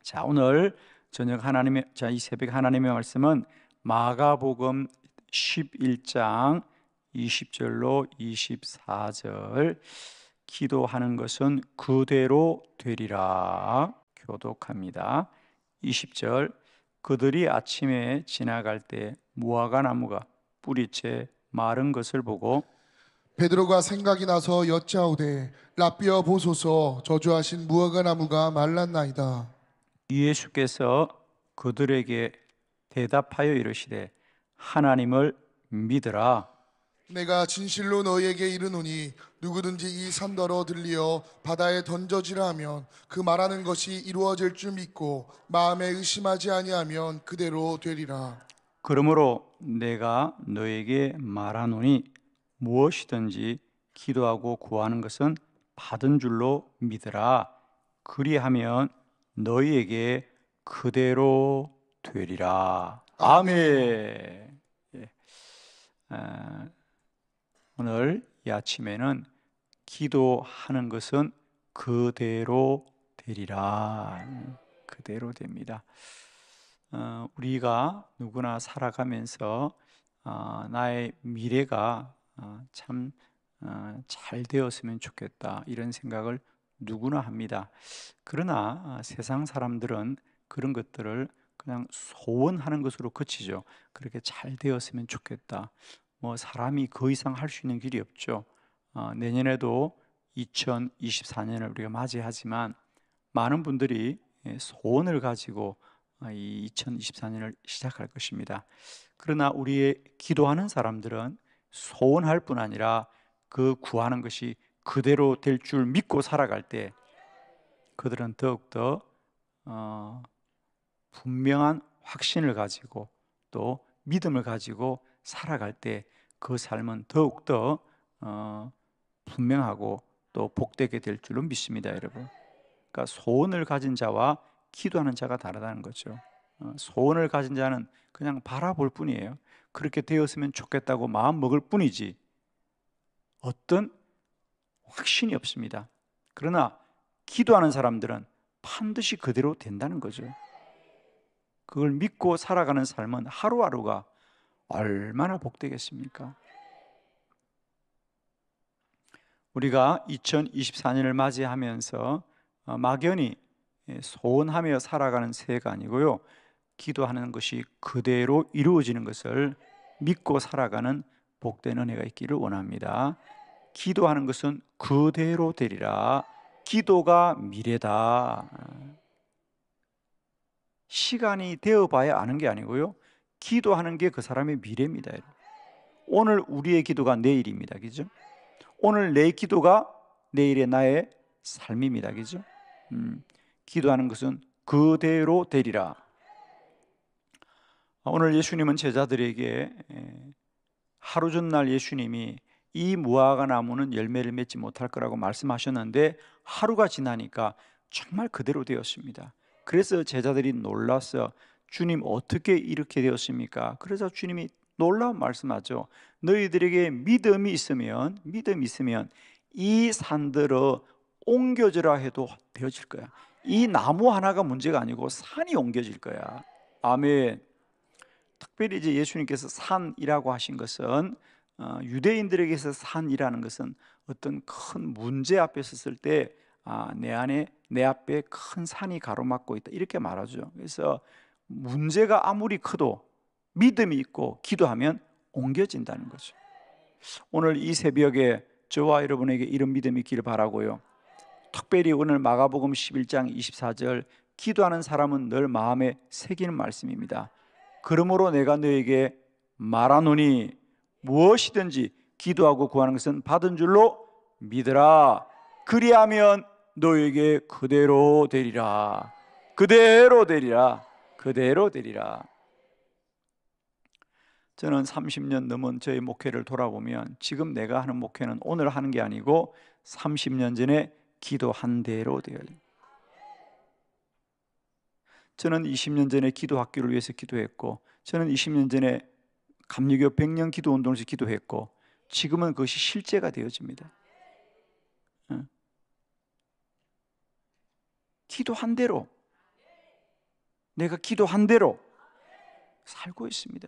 자, 오늘 저녁 이 새벽 하나님의 말씀은 마가복음 11장 20절로 24절, 기도하는 것은 그대로 되리라. 교독합니다. 20절, 그들이 아침에 지나갈 때 무화과 나무가 뿌리째 마른 것을 보고 베드로가 생각이 나서 여짜오되 라삐어 보소서, 저주하신 무화과 나무가 말랐나이다. 예수께서 그들에게 대답하여 이르시되 하나님을 믿으라. 내가 진실로 너희에게 이르노니 누구든지 이 산더러 들리어 바다에 던져지라 하면 그 말하는 것이 이루어질 줄 믿고 마음에 의심하지 아니하면 그대로 되리라. 그러므로 내가 너에게 말하노니 무엇이든지 기도하고 구하는 것은 받은 줄로 믿으라. 그리하면 너희에게 그대로 되리라. 아멘. 예. 오늘 이 아침에는 기도하는 것은 그대로 되리라. 그대로 됩니다. 우리가 누구나 살아가면서 나의 미래가 참 잘 되었으면 좋겠다, 이런 생각을 누구나 합니다. 그러나 세상 사람들은 그런 것들을 그냥 소원하는 것으로 그치죠. 그렇게 잘 되었으면 좋겠다. 뭐 사람이 그 이상 할 수 있는 길이 없죠. 내년에도 2024년을 우리가 맞이하지만 많은 분들이 소원을 가지고 이 2024년을 시작할 것입니다. 그러나 우리의 기도하는 사람들은 소원할 뿐 아니라 그 구하는 것이 그대로 될 줄 믿고 살아갈 때 그들은 더욱더 분명한 확신을 가지고 또 믿음을 가지고 살아갈 때 그 삶은 더욱더 분명하고 또 복되게 될 줄로 믿습니다, 여러분. 그러니까 소원을 가진 자와 기도하는 자가 다르다는 거죠. 소원을 가진 자는 그냥 바라볼 뿐이에요. 그렇게 되었으면 좋겠다고 마음 먹을 뿐이지 어떤 확신이 없습니다. 그러나 기도하는 사람들은 반드시 그대로 된다는 거죠. 그걸 믿고 살아가는 삶은 하루하루가 얼마나 복되겠습니까? 우리가 2024년을 맞이하면서 막연히 소원하며 살아가는 새해가 아니고요, 기도하는 것이 그대로 이루어지는 것을 믿고 살아가는 복된 은혜가 있기를 원합니다. 기도하는 것은 그대로 되리라. 기도가 미래다. 시간이 되어봐야 아는 게 아니고요, 기도하는 게 그 사람의 미래입니다. 오늘 우리의 기도가 내일입니다. 그죠? 오늘 내 기도가 내일의 나의 삶입니다. 그죠? 기도하는 것은 그대로 되리라. 오늘 예수님은 제자들에게 하루 전날 예수님이 이 무화과 나무는 열매를 맺지 못할 거라고 말씀하셨는데 하루가 지나니까 정말 그대로 되었습니다. 그래서 제자들이 놀라서 주님, 어떻게 이렇게 되었습니까? 그래서 주님이 놀라운 말씀하죠. 너희들에게 믿음이 있으면 이 산들어 옮겨져라 해도 되어질 거야. 이 나무 하나가 문제가 아니고 산이 옮겨질 거야. 아멘. 특별히 이제 예수님께서 산이라고 하신 것은 유대인들에게서 산이라는 것은 어떤 큰 문제 앞에 섰을 때 내 앞에 큰 산이 가로막고 있다, 이렇게 말하죠. 그래서 문제가 아무리 커도 믿음이 있고 기도하면 옮겨진다는 거죠. 오늘 이 새벽에 저와 여러분에게 이런 믿음이 있기를 바라고요. 특별히 오늘 마가복음 11장 24절, 기도하는 사람은 늘 마음에 새기는 말씀입니다. 그러므로 내가 너에게 말하노니 무엇이든지 기도하고 구하는 것은 받은 줄로 믿으라. 그리하면 너에게 그대로 되리라. 그대로 되리라. 그대로 되리라. 저는 30년 넘은 저의 목회를 돌아보면 지금 내가 하는 목회는 오늘 하는 게 아니고 30년 전에 기도한 대로 되어요. 저는 20년 전에 기도 학교를 위해서 기도했고, 저는 20년 전에 감리교 100년 기도 운동을 위해서 기도했고, 지금은 그것이 실제가 되어집니다. 기도한 대로. 내가 기도한 대로 살고 있습니다.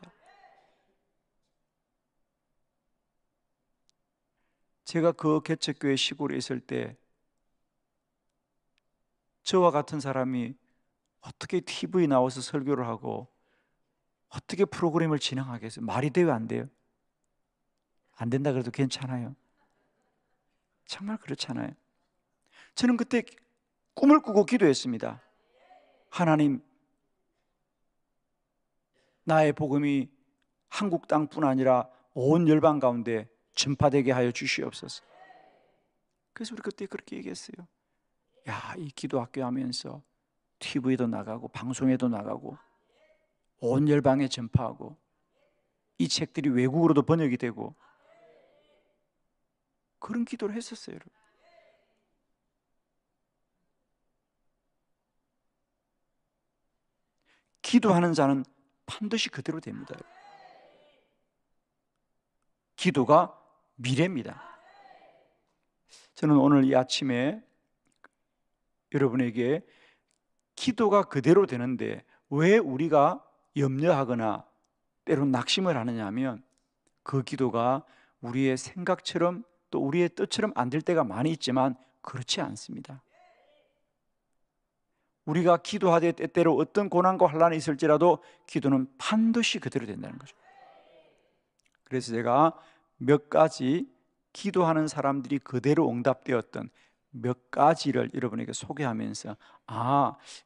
제가 그 개척교회 시골에 있을 때 저와 같은 사람이 어떻게 TV 나와서 설교를 하고 어떻게 프로그램을 진행하겠어요? 말이 돼요, 안 돼요? 안 된다 그래도 괜찮아요. 정말 그렇잖아요. 저는 그때 꿈을 꾸고 기도했습니다. 하나님, 나의 복음이 한국 땅뿐 아니라 온 열방 가운데 전파되게 하여 주시옵소서. 그래서 우리 그때 그렇게 얘기했어요. 야, 이 기도학교 하면서 TV에도 나가고 방송에도 나가고 온 열방에 전파하고 이 책들이 외국어로도 번역이 되고 그런 기도를 했었어요, 여러분. 기도하는 자는 반드시 그대로 됩니다. 기도가 미래입니다. 저는 오늘 이 아침에 여러분에게 기도가 그대로 되는데 왜 우리가 염려하거나 때론 낙심을 하느냐 하면 그 기도가 우리의 생각처럼 또 우리의 뜻처럼 안 될 때가 많이 있지만 그렇지 않습니다. 우리가 기도하되 때때로 어떤 고난과 환난이 있을지라도 기도는 반드시 그대로 된다는 거죠. 그래서 제가 몇 가지 기도하는 사람들이 그대로 응답되었던 몇 가지를 여러분에게 소개하면서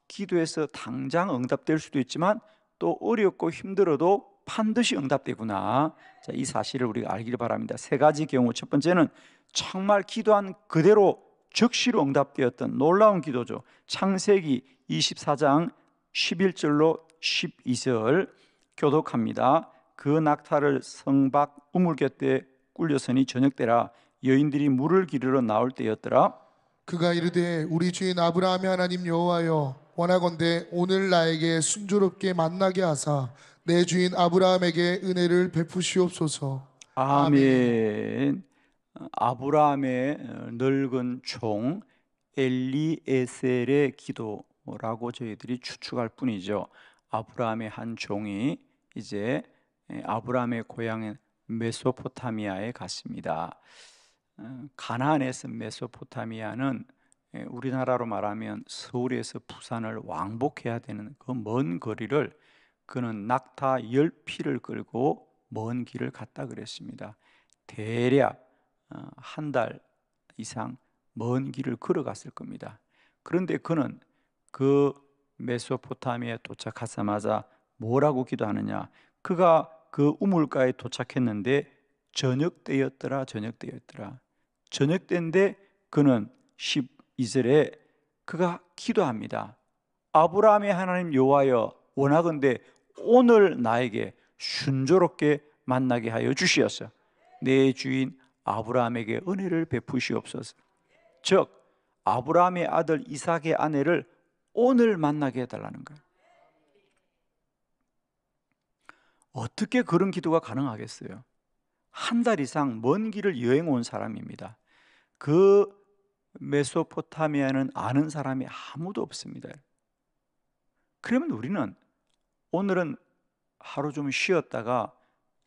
기도해서 당장 응답될 수도 있지만 또 어렵고 힘들어도 반드시 응답되구나. 자, 이 사실을 우리가 알기를 바랍니다. 세 가지 경우. 첫 번째는 정말 기도한 그대로 즉시로 응답되었던 놀라운 기도죠. 창세기 24장 11절로 12절 교독합니다. 그 낙타를 성 밖 우물 곁에 꿀려서니 저녁 때라 여인들이 물을 기르러 나올 때였더라. 그가 이르되 우리 주인 아브라함의 하나님 여호와여 원하건대 오늘 나에게 순조롭게 만나게 하사 내 주인 아브라함에게 은혜를 베푸시옵소서. 아멘. 아브라함의 늙은 종 엘리에셀의 기도라고 저희들이 추측할 뿐이죠. 아브라함의 한 종이 이제 아브라함의 고향인 메소포타미아에 갔습니다. 가나안에서 메소포타미아는 우리나라로 말하면 서울에서 부산을 왕복해야 되는 그 먼 거리를 그는 낙타 10피를 끌고 먼 길을 갔다 그랬습니다. 대략 한 달 이상 먼 길을 걸어갔을 겁니다. 그런데 그는 그 메소포타미아에 도착하자마자 뭐라고 기도하느냐? 그가 그 우물가에 도착했는데 저녁 때였더라. 저녁 때인데 그는 12절에 그가 기도합니다. 아브라함의 하나님 여호와여 원하건대 오늘 나에게 순조롭게 만나게 하여 주시옵소서. 내 주인 아브라함에게 은혜를 베푸시옵소서. 즉 아브라함의 아들 이삭의 아내를 오늘 만나게 해달라는 거예요. 어떻게 그런 기도가 가능하겠어요? 한 달 이상 먼 길을 여행 온 사람입니다. 그 메소포타미아는 아는 사람이 아무도 없습니다. 그러면 우리는 오늘은 하루 좀 쉬었다가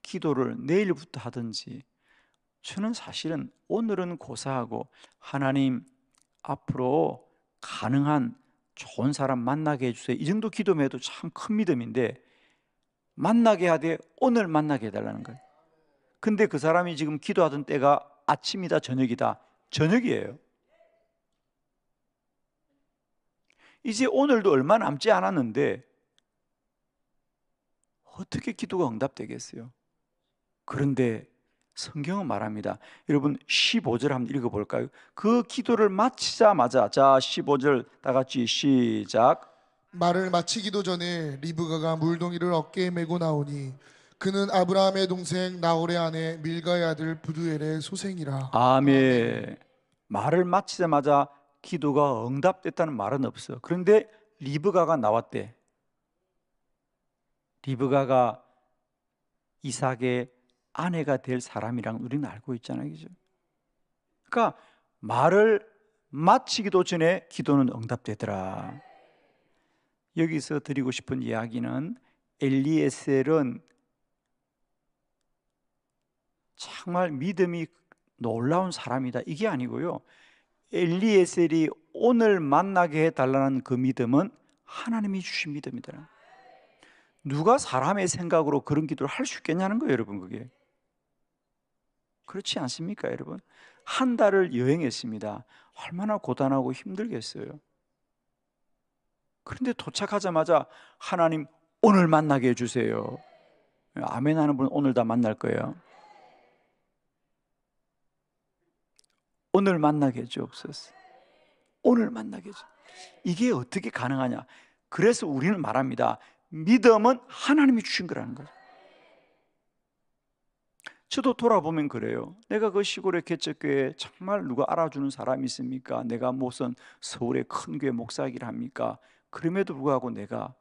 기도를 내일부터 하든지, 저는 사실은 오늘은 고사하고 하나님 앞으로 가능한 좋은 사람 만나게 해주세요, 이 정도 기도면 해도 참 큰 믿음인데 만나게 하되 오늘 만나게 해달라는 거예요. 근데 그 사람이 지금 기도하던 때가 아침이다 저녁이다? 저녁이에요. 이제 오늘도 얼마 남지 않았는데 어떻게 기도가 응답되겠어요? 그런데 성경은 말합니다. 여러분 15절 한번 읽어볼까요? 그 기도를 마치자마자, 자 15절 다 같이 시작. 말을 마치기도 전에 리브가가 물동이를 어깨에 메고 나오니 그는 아브라함의 동생 나홀의 아내 밀가의 아들 부두엘의 소생이라. 아멘. 말을 마치자마자 기도가 응답됐다는 말은 없어. 그런데 리브가가 나왔대. 리브가가 이삭의 아내가 될 사람이랑 우리는 알고 있잖아요, 그죠? 그러니까 말을 마치기도 전에 기도는 응답되더라. 여기서 드리고 싶은 이야기는 엘리에셀은 정말 믿음이 놀라운 사람이다 이게 아니고요, 엘리에셀이 오늘 만나게 해달라는 그 믿음은 하나님이 주신 믿음이다. 누가 사람의 생각으로 그런 기도를 할 수 있겠냐는 거예요, 여러분. 그게 그렇지 않습니까, 여러분? 한 달을 여행했습니다. 얼마나 고단하고 힘들겠어요. 그런데 도착하자마자 하나님 오늘 만나게 해주세요. 아멘 하는 분은 오늘 다 만날 거예요. 오늘 만나게 해주옵소서. 오늘 만나게 해주옵소서. 이게 어떻게 가능하냐? 그래서 우리는 말합니다. 믿음은 하나님이 주신 거라는 거죠. 저도 돌아보면 그래요. 내가 그 시골의 개척교회에 정말 누가 알아주는 사람이 있습니까? 내가 무슨 서울의 큰 교회 목사이기를 합니까? 그럼에도 불구하고 내가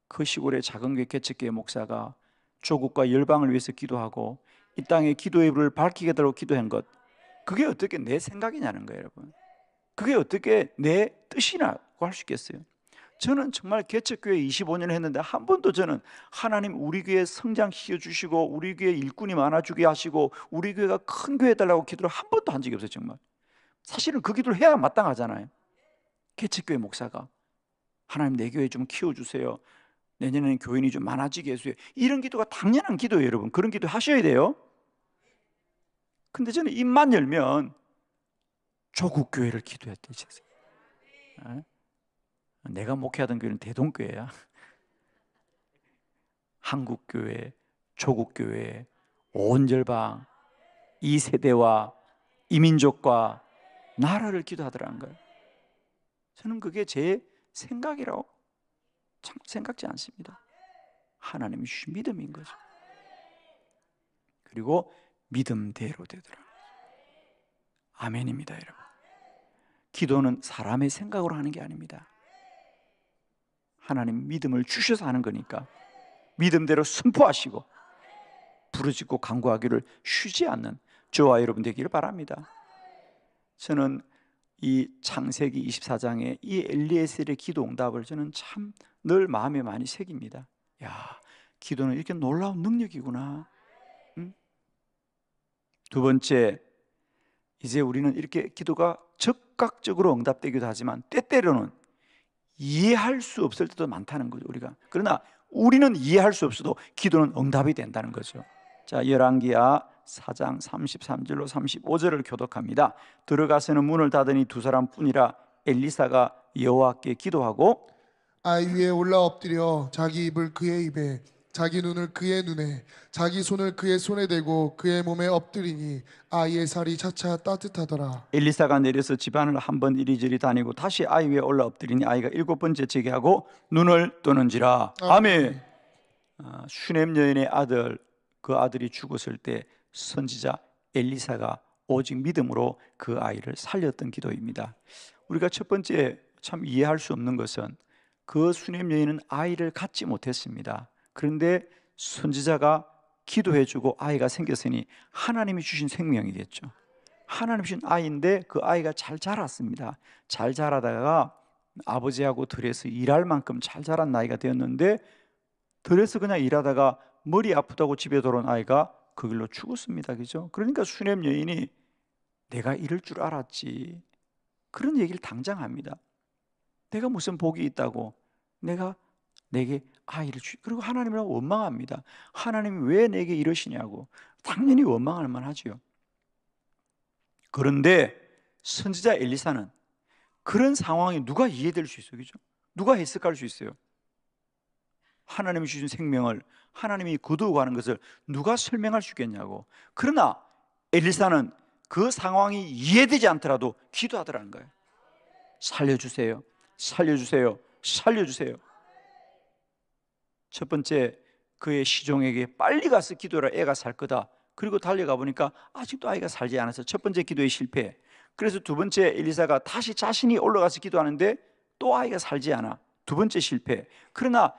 그 시골의 작은 교회 개척교회 목사가 조국과 열방을 위해서 기도하고 이 땅에 기도의 불을 밝히게 하도록 기도한 것, 그게 어떻게 내 생각이냐는 거예요, 여러분. 그게 어떻게 내 뜻이라고 할 수 있겠어요? 저는 정말 개척교회 25년을 했는데 한 번도 저는 하나님 우리 교회 성장시켜 주시고 우리 교회 일꾼이 많아지게 하시고 우리 교회가 큰 교회 해달라고 기도를 한 번도 한 적이 없어요. 정말 사실은 그 기도를 해야 마땅하잖아요. 개척교회 목사가 하나님 내 교회 좀 키워주세요, 내년에는 교인이 좀 많아지게 해주세요, 이런 기도가 당연한 기도예요, 여러분. 그런 기도 하셔야 돼요. 근데 저는 입만 열면 조국 교회를 기도했대요. 내가 목회하던 교회는 대동교회야. 한국교회, 조국교회, 온 열방, 이 세대와 이 민족과 나라를 기도하더라는 거예요. 저는 그게 제 생각이라고 참 생각지 않습니다. 하나님이 주신 믿음인 거죠. 그리고 믿음대로 되더라고요. 아멘입니다, 여러분. 기도는 사람의 생각으로 하는 게 아닙니다. 하나님 믿음을 주셔서 하는 거니까 믿음대로 선포하시고 부르짖고 간구하기를 쉬지 않는 저와 여러분 되기를 바랍니다. 저는 이 창세기 24장의 이 엘리에셀의 기도 응답을 저는 참 늘 마음에 많이 새깁니다. 야, 기도는 이렇게 놀라운 능력이구나. 두 번째, 이제 우리는 이렇게 기도가 즉각적으로 응답되기도 하지만 때때로는 이해할 수 없을 때도 많다는 거죠, 우리가. 그러나 우리는 이해할 수 없어도 기도는 응답이 된다는 거죠. 자, 열왕기하 4장 33절로 35절을 교독합니다. 들어가서는 문을 닫으니 두 사람뿐이라 엘리사가 여호와께 기도하고 아이 위에 올라 엎드려 자기 입을 그의 입에 자기 눈을 그의 눈에 자기 손을 그의 손에 대고 그의 몸에 엎드리니 아이의 살이 차차 따뜻하더라. 엘리사가 내려서 집안을 한번 이리저리 다니고 다시 아이 위에 올라 엎드리니 아이가 7번째 재게하고 눈을 뜨는지라. 아멘. 슈넴 여인의 아들, 그 아들이 죽었을 때 선지자 엘리사가 오직 믿음으로 그 아이를 살렸던 기도입니다. 우리가 첫 번째 참 이해할 수 없는 것은 그 슈넴 여인은 아이를 갖지 못했습니다. 그런데 선지자가 기도해주고 아이가 생겼으니 하나님이 주신 생명이 됐죠. 하나님이 주신 아이인데 그 아이가 잘 자랐습니다. 잘 자라다가 아버지하고 들에서 일할 만큼 잘 자란 나이가 되었는데 들에서 그냥 일하다가 머리 아프다고 집에 돌아온 아이가 그 길로 죽었습니다. 그죠? 그러니까 슈넴 여인이 내가 이럴 줄 알았지, 그런 얘기를 당장 합니다. 내가 무슨 복이 있다고 내가 내게 아이를 그리고 하나님을 원망합니다. 하나님이 왜 내게 이러시냐고 당연히 원망할 만하지요. 그런데 선지자 엘리사는 그런 상황이 누가 이해될 수 있어요? 그죠? 누가 해석할 수 있어요? 하나님이 주신 생명을 하나님이 거두어가는 것을 누가 설명할 수 있겠냐고. 그러나 엘리사는 그 상황이 이해되지 않더라도 기도하더라는 거예요. 살려주세요, 살려주세요, 살려주세요. 첫 번째, 그의 시종에게 빨리 가서 기도해라, 애가 살 거다. 그리고 달려가 보니까 아직도 아이가 살지 않아서 첫 번째 기도에 실패. 그래서 두 번째 엘리사가 다시 자신이 올라가서 기도하는데 또 아이가 살지 않아. 두 번째 실패. 그러나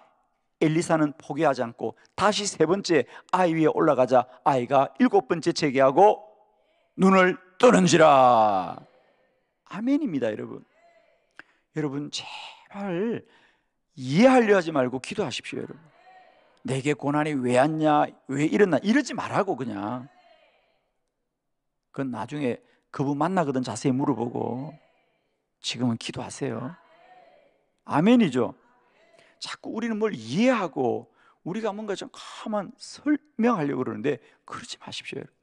엘리사는 포기하지 않고 다시 세 번째 아이 위에 올라가자 아이가 7번째 재게하고 눈을 뜨는지라. 아멘입니다, 여러분. 여러분 제발 제발 이해하려 하지 말고 기도하십시오, 여러분. 내게 고난이 왜 왔냐, 왜 이랬나 이러지 말라고. 그냥 그건 나중에 그분 만나거든 자세히 물어보고 지금은 기도하세요. 아멘이죠. 자꾸 우리는 뭘 이해하고 우리가 뭔가 좀 가만 설명하려고 그러는데 그러지 마십시오, 여러분.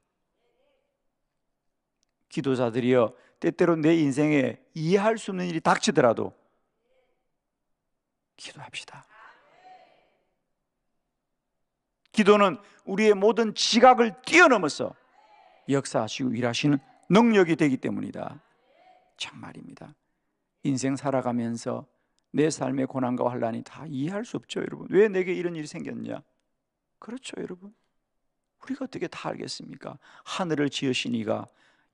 기도자들이여, 때때로 내 인생에 이해할 수 없는 일이 닥치더라도 기도합시다. 기도는 우리의 모든 지각을 뛰어넘어서 역사하시고 일하시는 능력이 되기 때문이다. 정말입니다. 인생 살아가면서 내 삶의 고난과 환난이 다 이해할 수 없죠, 여러분. 왜 내게 이런 일이 생겼냐? 그렇죠, 여러분. 우리가 어떻게 다 알겠습니까? 하늘을 지으시니가,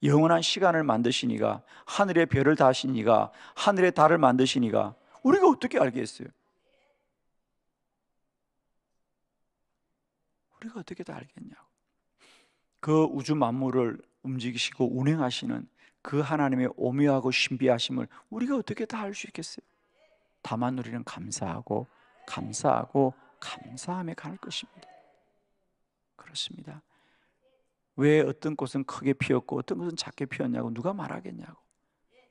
영원한 시간을 만드시니가, 하늘의 별을 다시니가, 하늘의 달을 만드시니가, 우리가 어떻게 알겠어요? 우리가 어떻게 다 알겠냐고. 그 우주 만물을 움직이시고 운행하시는 그 하나님의 오묘하고 신비하심을 우리가 어떻게 다 알 수 있겠어요? 다만 우리는 감사하고 감사하고 감사함에 갈 것입니다. 그렇습니다. 왜 어떤 꽃은 크게 피었고 어떤 꽃은 작게 피었냐고 누가 말하겠냐고.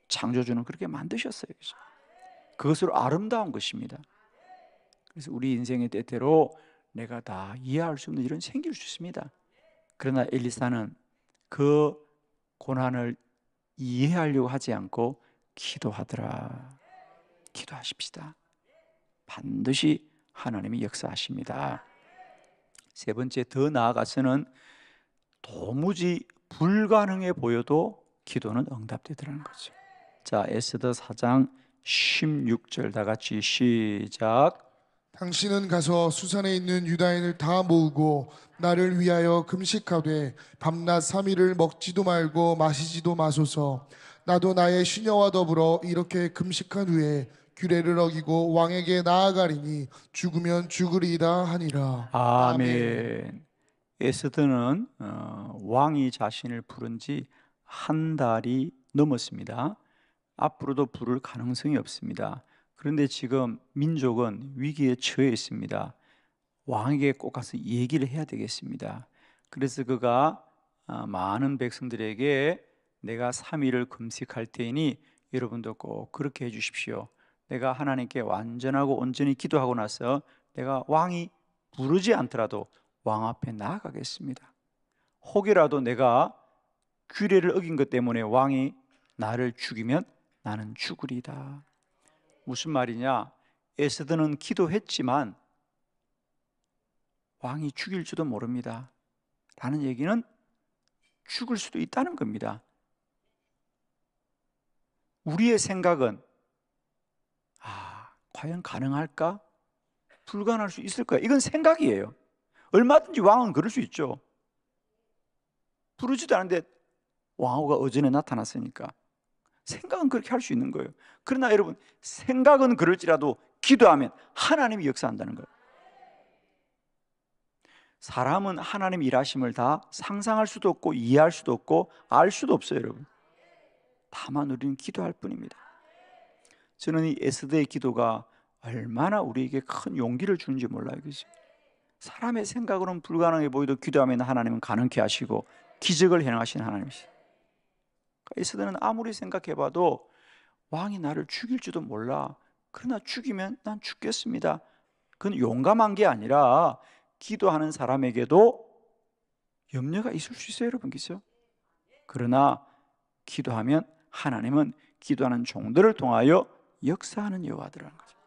창조주는 그렇게 만드셨어요. 그것으로 아름다운 것입니다. 그래서 우리 인생의 때때로 내가 다 이해할 수 없는 일은 생길 수 있습니다. 그러나 엘리사는 그 고난을 이해하려고 하지 않고 기도하더라. 기도하십시다. 반드시 하나님이 역사하십니다. 세 번째, 더 나아가서는 도무지 불가능해 보여도 기도는 응답되더라는 거죠. 자, 에스더 4장 16절 다 같이 시작. 당신은 가서 수산에 있는 유다인을 다 모으고 나를 위하여 금식하되 밤낮 3일을 먹지도 말고 마시지도 마소서. 나도 나의 시녀와 더불어 이렇게 금식한 후에 규례를 어기고 왕에게 나아가리니 죽으면 죽으리이다 하니라. 아멘. 아멘. 에스더는 왕이 자신을 부른 지 한 달이 넘었습니다. 앞으로도 부를 가능성이 없습니다. 그런데 지금 민족은 위기에 처해 있습니다. 왕에게 꼭 가서 얘기를 해야 되겠습니다. 그래서 그가 많은 백성들에게 내가 3일을 금식할 테니 여러분도 꼭 그렇게 해 주십시오. 내가 하나님께 완전하고 온전히 기도하고 나서 내가 왕이 부르지 않더라도 왕 앞에 나아가겠습니다. 혹이라도 내가 규례를 어긴 것 때문에 왕이 나를 죽이면 나는 죽으리다. 무슨 말이냐? 에스더는 기도했지만 왕이 죽일지도 모릅니다. 라는 얘기는 죽을 수도 있다는 겁니다. 우리의 생각은 과연 가능할까? 불가능할 수 있을까? 이건 생각이에요. 얼마든지 왕은 그럴 수 있죠. 부르지도 않은데 왕후가 어전에 나타났으니까 생각은 그렇게 할 수 있는 거예요. 그러나 여러분, 생각은 그럴지라도 기도하면 하나님이 역사한다는 거예요. 사람은 하나님 일하심을 다 상상할 수도 없고 이해할 수도 없고 알 수도 없어요, 여러분. 다만 우리는 기도할 뿐입니다. 저는 이 에스더의 기도가 얼마나 우리에게 큰 용기를 주는지 몰라요. 그죠? 사람의 생각으로는 불가능해 보이도 기도하면 하나님은 가능케 하시고 기적을 행하시는 하나님이시죠. 에스더는 아무리 생각해봐도 왕이 나를 죽일지도 몰라. 그러나 죽이면 난 죽겠습니다. 그건 용감한 게 아니라 기도하는 사람에게도 염려가 있을 수 있어요, 여러분. 그죠? 그러나 기도하면 하나님은 기도하는 종들을 통하여 역사하는 여호와더라는 거죠.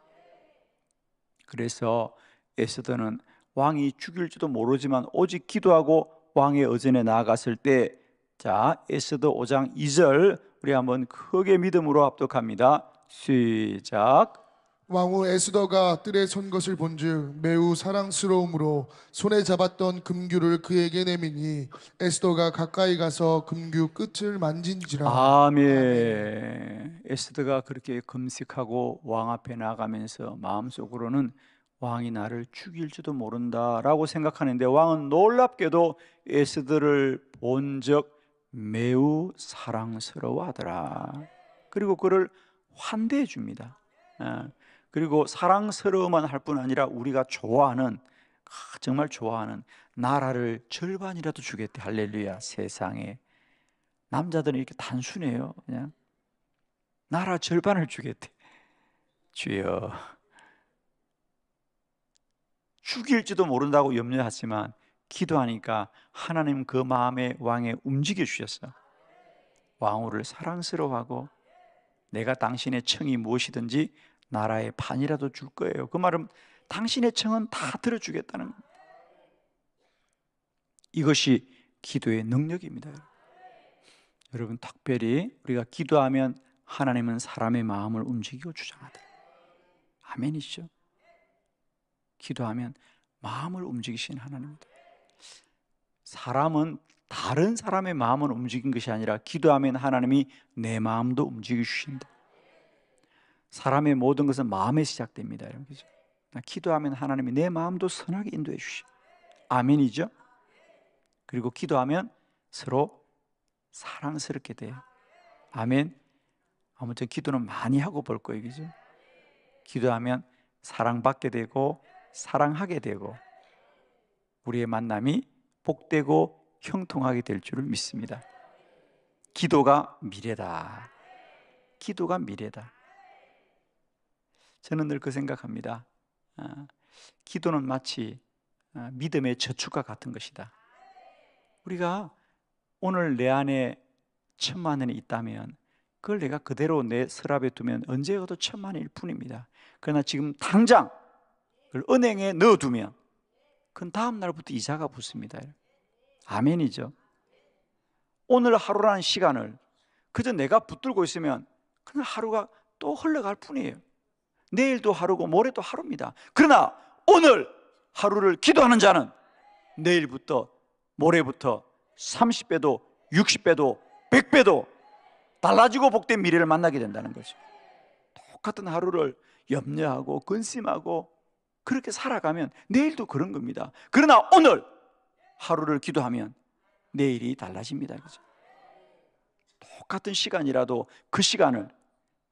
그래서 에스더는 왕이 죽일지도 모르지만 오직 기도하고 왕의 의전에 나아갔을 때, 자, 에스더 5장 2절 우리 한번 크게 믿음으로 합독합니다. 시작. 왕후 에스더가 뜰에 선 것을 본즉 매우 사랑스러움으로 손에 잡았던 금규를 그에게 내미니 에스더가 가까이 가서 금규 끝을 만진지라. 아멘. 에스더가 그렇게 금식하고 왕 앞에 나가면서 마음속으로는 왕이 나를 죽일지도 모른다라고 생각하는데 왕은 놀랍게도 에스더를 본 적 매우 사랑스러워하더라. 그리고 그를 환대해 줍니다. 그리고 사랑스러워만 할 뿐 아니라 우리가 좋아하는, 정말 좋아하는 나라를 절반이라도 주겠대. 할렐루야. 세상에 남자들은 이렇게 단순해요. 그냥 나라 절반을 주겠대. 주여, 죽일지도 모른다고 염려하지만 기도하니까 하나님 그 마음의 왕에 움직여 주셨어. 왕후를 사랑스러워하고 내가 당신의 청이 무엇이든지 나라의 반이라도 줄 거예요. 그 말은 당신의 청은 다 들어주겠다는 겁니다. 이것이 기도의 능력입니다. 여러분, 특별히 우리가 기도하면 하나님은 사람의 마음을 움직이고 주장하더라. 아멘이시죠? 기도하면 마음을 움직이신 하나님입니다. 사람은 다른 사람의 마음을 움직인 것이 아니라 기도하면 하나님이 내 마음도 움직이신다. 사람의 모든 것은 마음에 시작됩니다. 그렇죠? 기도하면 하나님이 내 마음도 선하게 인도해 주시죠. 아멘이죠? 그리고 기도하면 서로 사랑스럽게 돼요. 아멘. 아무튼 기도는 많이 하고 볼 거예요. 그죠? 기도하면 사랑받게 되고 사랑하게 되고 우리의 만남이 복되고 형통하게 될 줄을 믿습니다. 기도가 미래다. 기도가 미래다. 저는 늘 그 생각합니다. 기도는 마치 믿음의 저축과 같은 것이다. 우리가 오늘 내 안에 1,000만 원이 있다면 그걸 내가 그대로 내 서랍에 두면 언제 가도 1,000만 원일 뿐입니다. 그러나 지금 당장 그걸 은행에 넣어두면 그건 다음 날부터 이자가 붙습니다. 아멘이죠. 오늘 하루라는 시간을 그저 내가 붙들고 있으면 그냥 하루가 또 흘러갈 뿐이에요. 내일도 하루고 모레도 하루입니다. 그러나 오늘 하루를 기도하는 자는 내일부터 모레부터 30배도 60배도 100배도 달라지고 복된 미래를 만나게 된다는 거죠. 똑같은 하루를 염려하고 근심하고 그렇게 살아가면 내일도 그런 겁니다. 그러나 오늘 하루를 기도하면 내일이 달라집니다. 그죠? 똑같은 시간이라도 그 시간을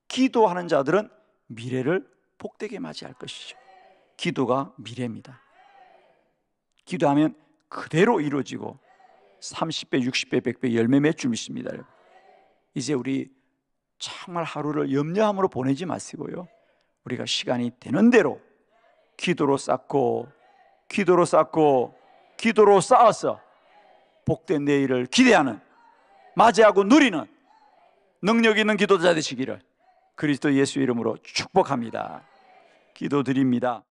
기도하는 자들은 미래를 복되게 맞이할 것이죠. 기도가 미래입니다. 기도하면 그대로 이루어지고 30배, 60배, 100배 열매 맺을 줄 믿습니다. 이제 우리 정말 하루를 염려함으로 보내지 마시고요, 우리가 시간이 되는 대로 기도로 쌓고 기도로 쌓고 기도로 쌓아서 복된 내일을 기대하는, 맞이하고 누리는 능력 있는 기도자 되시기를 그리스도 예수 이름으로 축복합니다. 기도드립니다.